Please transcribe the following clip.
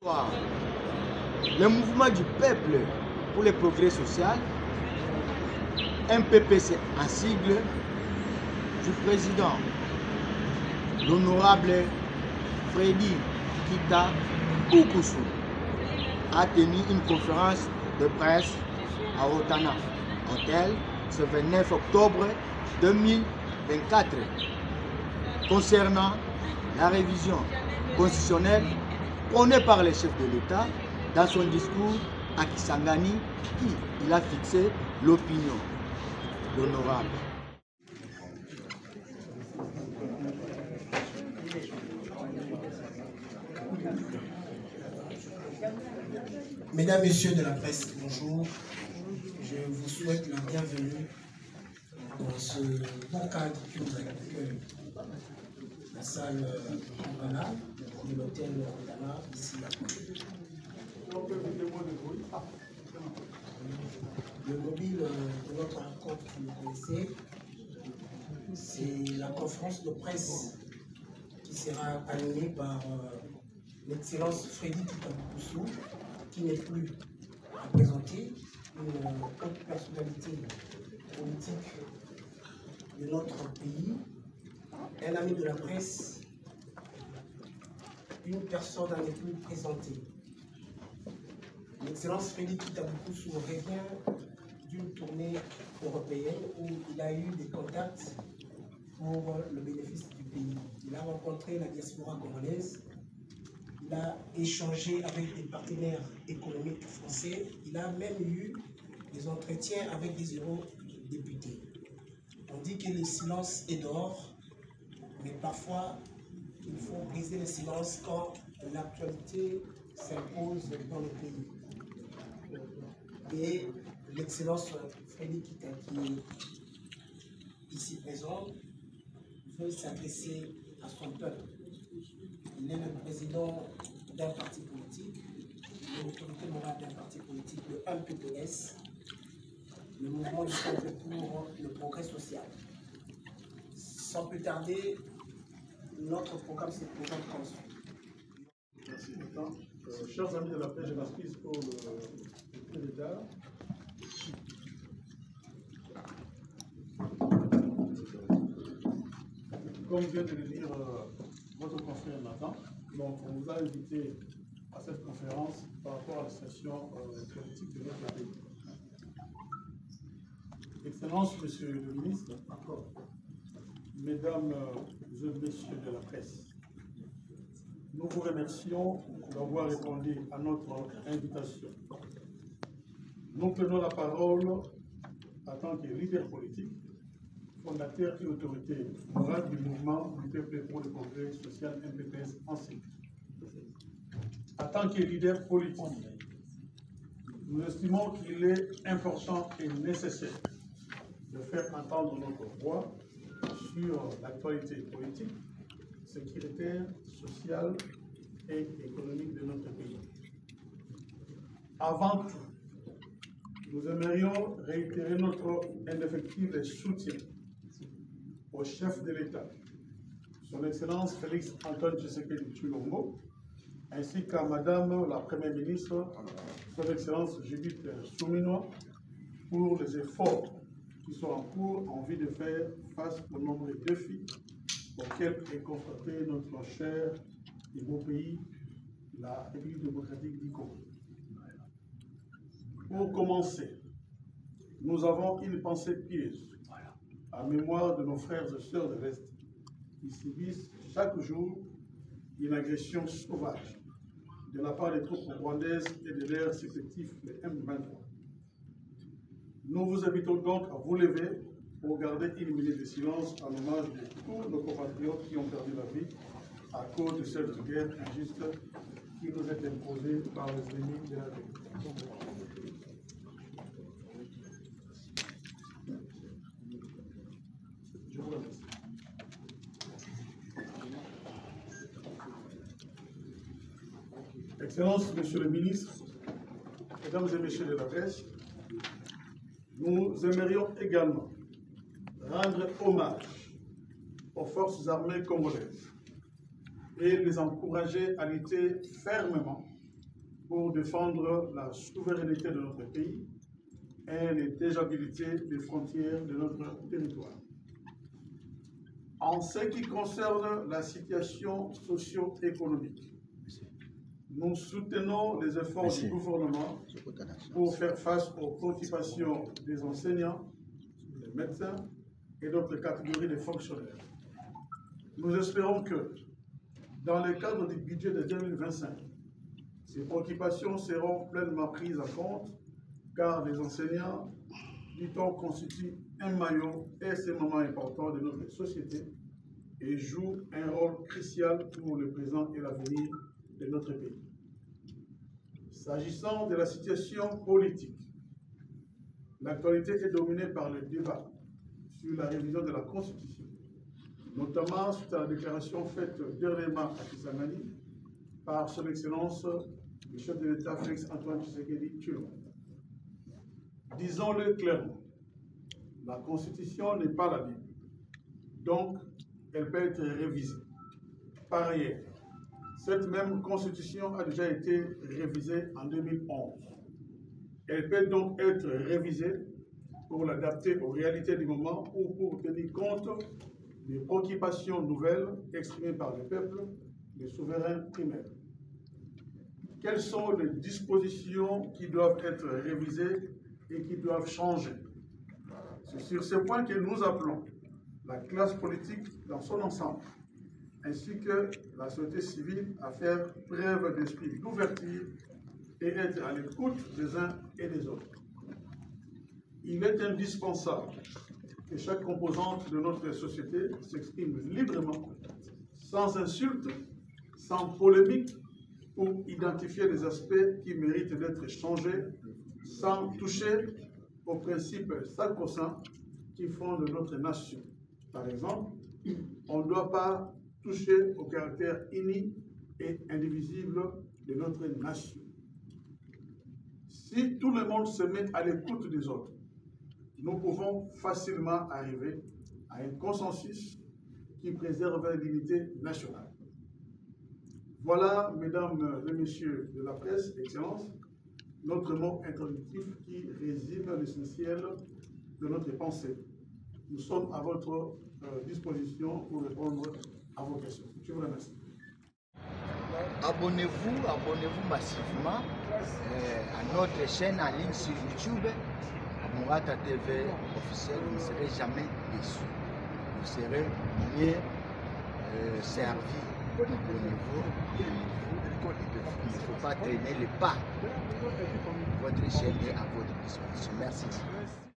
Le mouvement du peuple pour le progrès social, MPPC en sigle du président, l'honorable Freddy Kita Boukoussou, a tenu une conférence de presse à Otana Hotel ce 29 octobre 2024 concernant la révision constitutionnelle prônée par le chef de l'État dans son discours à Kisangani, qui il a fixé l'opinion. L'honorable. Mesdames, Messieurs de la presse, bonjour. Je vous souhaite la bienvenue dans ce beau cadre qui nous accueille, la salle Kampala de l'hôtel Otana, ici à Paris. Le mobile de notre rencontre, que vous connaissez, c'est la conférence de presse qui sera animée par l'excellence Freddy Kita Boukoussou, qui n'est plus à présenter, une haute personnalité politique de notre pays, un ami de la presse, une personne à ne plus présenter. L'excellence Freddy Kita Boukoussou revient d'une tournée européenne où il a eu des contacts pour le bénéfice du pays. Il a rencontré la diaspora congolaise, il a échangé avec des partenaires économiques français, il a même eu des entretiens avec des eurodéputés. On dit que le silence est d'or, mais parfois il faut briser le silence quand l'actualité s'impose dans le pays. Et l'excellence Freddy Kita, qui est ici présent, veut s'adresser à son peuple. Il est le président d'un parti politique, l'autorité morale d'un parti politique, le MPPS, le mouvement du peuple pour le progrès social. Sans plus tarder, notre programme se présente comme suit. Merci beaucoup. Chers amis de la presse, je m'excuse pour le retard. Comme vient de le dire votre confrère Nathan, donc on vous a invité à cette conférence par rapport à la situation politique de notre pays. Excellence, Monsieur le ministre, encore, Mesdames et Messieurs de la presse, nous vous remercions d'avoir répondu à notre invitation. Nous prenons la parole en tant que leader politique, fondateur et autorité morale du mouvement du peuple pour le progrès social MPPS en cycle. En tant que leader politique, nous estimons qu'il est important et nécessaire de faire entendre notre voix sur l'actualité politique, sécuritaire, sociale et économique de notre pays. Avant tout, nous aimerions réitérer notre indéfectible soutien au chef de l'État, son Excellence Félix Antoine Tshisekedi Tshilombo, ainsi qu'à Madame la Première ministre, son Excellence Judith Suminwa, pour les efforts qui sont en cours en vue de faire face aux nombreux défis auxquels est confronté notre cher et beau pays, la République démocratique du Congo. Pour commencer, nous avons une pensée pieuse en mémoire de nos frères et sœurs de l'Est qui subissent chaque jour une agression sauvage de la part des troupes rwandaises et de leurs respectifs, les M23. Nous vous invitons donc à vous lever pour garder une minute de silence en hommage de tous nos compatriotes qui ont perdu la vie à cause de cette guerre injuste qui nous est imposée par les ennemis de la vie. Je vous remercie. Excellences, Monsieur le ministre, Mesdames et Messieurs de la presse, nous aimerions également rendre hommage aux forces armées congolaises et les encourager à lutter fermement pour défendre la souveraineté de notre pays et l'intégrabilité des frontières de notre territoire. En ce qui concerne la situation socio-économique, nous soutenons les efforts du gouvernement pour faire face aux préoccupations des enseignants, des médecins et d'autres catégories de fonctionnaires. Nous espérons que, dans le cadre du budget de 2025, ces préoccupations seront pleinement prises en compte, car les enseignants, dit-on, constituent un maillon extrêmement important de notre société et jouent un rôle crucial pour le présent et l'avenir de notre pays. S'agissant de la situation politique, l'actualité est dominée par le débat sur la révision de la Constitution, notamment suite à la déclaration faite dernièrement à Kisangani par son Excellence le chef de l'État Félix-Antoine Tshisekedi Tshilombo. Disons-le clairement, la Constitution n'est pas la Bible, donc elle peut être révisée. Par ailleurs, cette même Constitution a déjà été révisée en 2011. Elle peut donc être révisée pour l'adapter aux réalités du moment ou pour tenir compte des préoccupations nouvelles exprimées par le peuple, les souverains primaires. Quelles sont les dispositions qui doivent être révisées et qui doivent changer? C'est sur ce point que nous appelons la classe politique dans son ensemble, ainsi que la société civile à faire preuve d'esprit d'ouverture et être à l'écoute des uns et des autres. Il est indispensable que chaque composante de notre société s'exprime librement, sans insulte, sans polémique, pour identifier les aspects qui méritent d'être changés, sans toucher aux principes sacro-saints qui fondent notre nation. Par exemple, on ne doit pas toucher au caractère uni et indivisible de notre nation. Si tout le monde se met à l'écoute des autres, nous pouvons facilement arriver à un consensus qui préserve l'unité nationale. Voilà, mesdames et messieurs de la presse, Excellence, notre mot introductif qui résume l'essentiel de notre pensée. Nous sommes à votre disposition pour répondre à vos questions. Je vous remercie. Abonnez-vous massivement à notre chaîne en ligne sur YouTube, Mourata TV officiel. Vous ne serez jamais déçus. Vous serez mieux servis. Abonnez-vous. Il ne faut pas traîner les pas. Votre chaîne est à votre disposition. Merci.